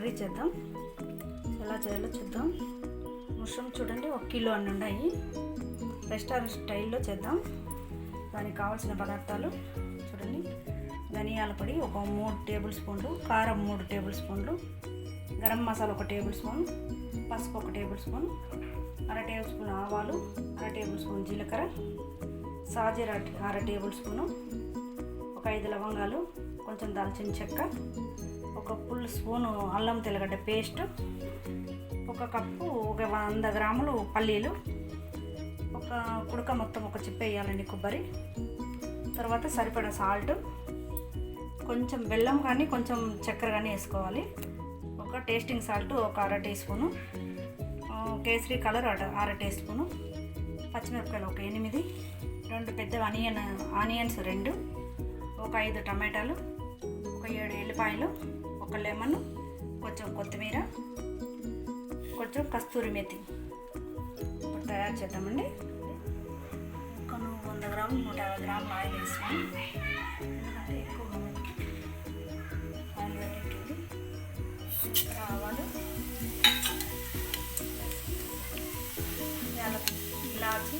Curry చేద్దాం. ఎలా చేయాలో చూద్దాం. మష్రూమ్ చూడండి 1 కిలో అన్నీ ఉన్నాయి. రెస్టారెంట్ స్టైల్లో చేద్దాం. దానికి కావాల్సిన పదార్థాలు చూడండి. ధనియాల పొడి ఒక 3 టేబుల్ స్పూన్లు, కారం 3 టేబుల్ స్పూన్లు, గరం మసాలా 1 టేబుల్ స్పూన్, పసుపు 1 టేబుల్ స్పూన్, 1/2 టేబుల్ స్పూన్ ఆవాలు, 1/2 టేబుల్ స్పూన్ జీలకర్ర, సాజీరా 1/2 టేబుల్ స్పూను, ఒక 5 లవంగాలు, కొంచెం దాల్చిన చెక్క, ఒక ఫుల్ స్పూను అల్లం తెల్లగడ్డ పేస్ట్, ఒక కప్పు ఒక 100 గ్రాములు పల్లీలు, ఒక కుడక మొత్తం ఒక చిప్ప వేయాలండి కొబ్బరి. తర్వాత సరిపడా సాల్ట్, కొంచెం బెల్లం కానీ కొంచెం చక్కెర కానీ వేసుకోవాలి. ఒక టేస్టింగ్ సాల్ట్ ఒక 1/2 teaspoon, kesari colour 1/2 teaspoon, పచ్చిమిరపకాయలు ఒక 8, 2 పెద్ద ఆనియన్స్ 2, ఒక 5 టమాటాలు, ఒక 7 ఎల్లిపాయలు, ఒక లెమన్, కొంచెం కొత్తిమీర, కొంచెం కస్తూరి మెతి. ఇప్పుడు తయారు చేద్దామండి. ఒక 100 గ్రాములు 150 గ్రాములు ఆయిల్ వేస్తాను. ఎందుకంటే ఎక్కువ ఆయిల్ పెట్టింది. ఆవాలు, ఇలాచి,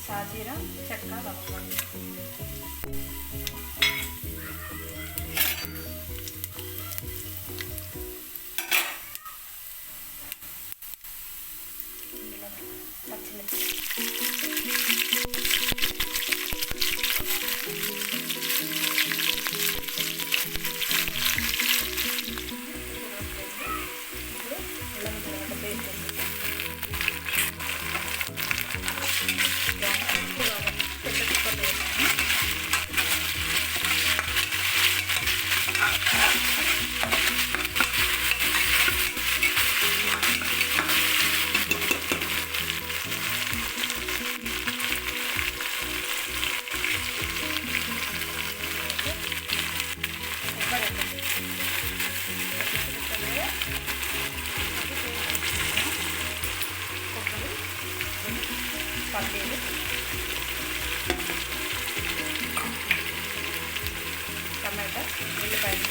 సాజీరా, చెక్క, లవంగాలు. పల్లీలు, టమాటా, ఉల్లిపాయలు,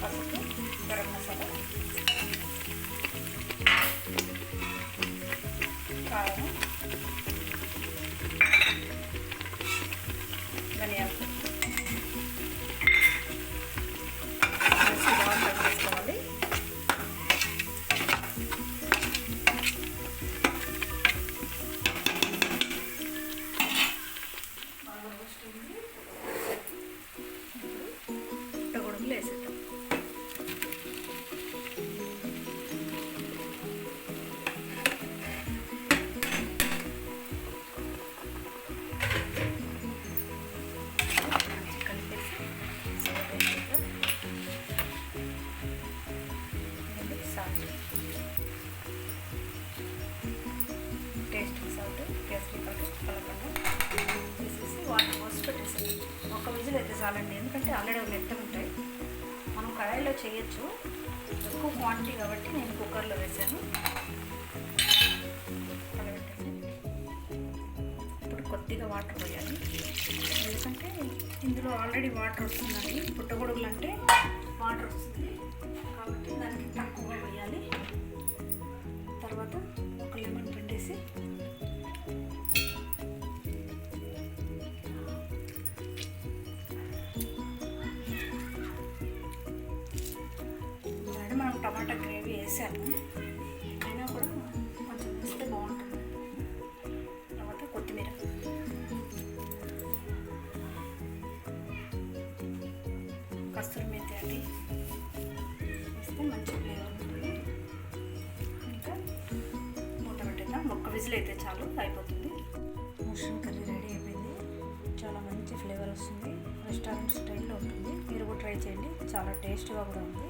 పసుపు, గరం మసాలా, కారం, ధనియాలు బాగా వేసుకోవాలి. పుట్టగొడుగులు వేసేద్దాం. టేస్టింగ్ సాల్ట్, కేసరి కలర్, కలపండి వేసేసి వాటర్ పోసి పెట్టేసి ఒక విజిల్ అయితే చాలండి. ఎందుకంటే ఆల్రెడీ మెత్తగా ఉంటాయి. మనం కడాయిలో చేయొచ్చు, ఎక్కువ క్వాంటిటీ కాబట్టి నేను కుక్కర్లో వేసాను. కలబెట్టేసి ఇప్పుడు కొద్దిగా వాటర్ పోయాలి. ఎందుకంటే ఇందులో ఆల్రెడీ వాటర్ వస్తుందండి. పుట్టగొడుగులు అంటే వాటర్ వస్తుంది కాబట్టి దానికి తక్కువ వేయాలి. తర్వాత ఒక లెమన్ పిండేసి మనం టమాటా గ్రేవీ వేసాము, అయినా కూడా కొంచెం వేస్తే బాగుంటుంది. తర్వాత కొత్తిమీర, కస్తూరి మెతి అండి వేస్తే మంచి ఫ్లేవర్ ఉంటుంది. ఇంకా మూత పెట్టేద్దాం. ఒక్క విజిల్ అయితే చాలు, అయిపోతుంది. మష్రూమ్ కర్రీ రెడీ అయిపోయింది. చాలా మంచి ఫ్లేవర్ వస్తుంది. రెస్టారెంట్ స్టైల్లో ఉంటుంది. మీరు కూడా ట్రై చేయండి. చాలా టేస్ట్గా కూడా ఉంది.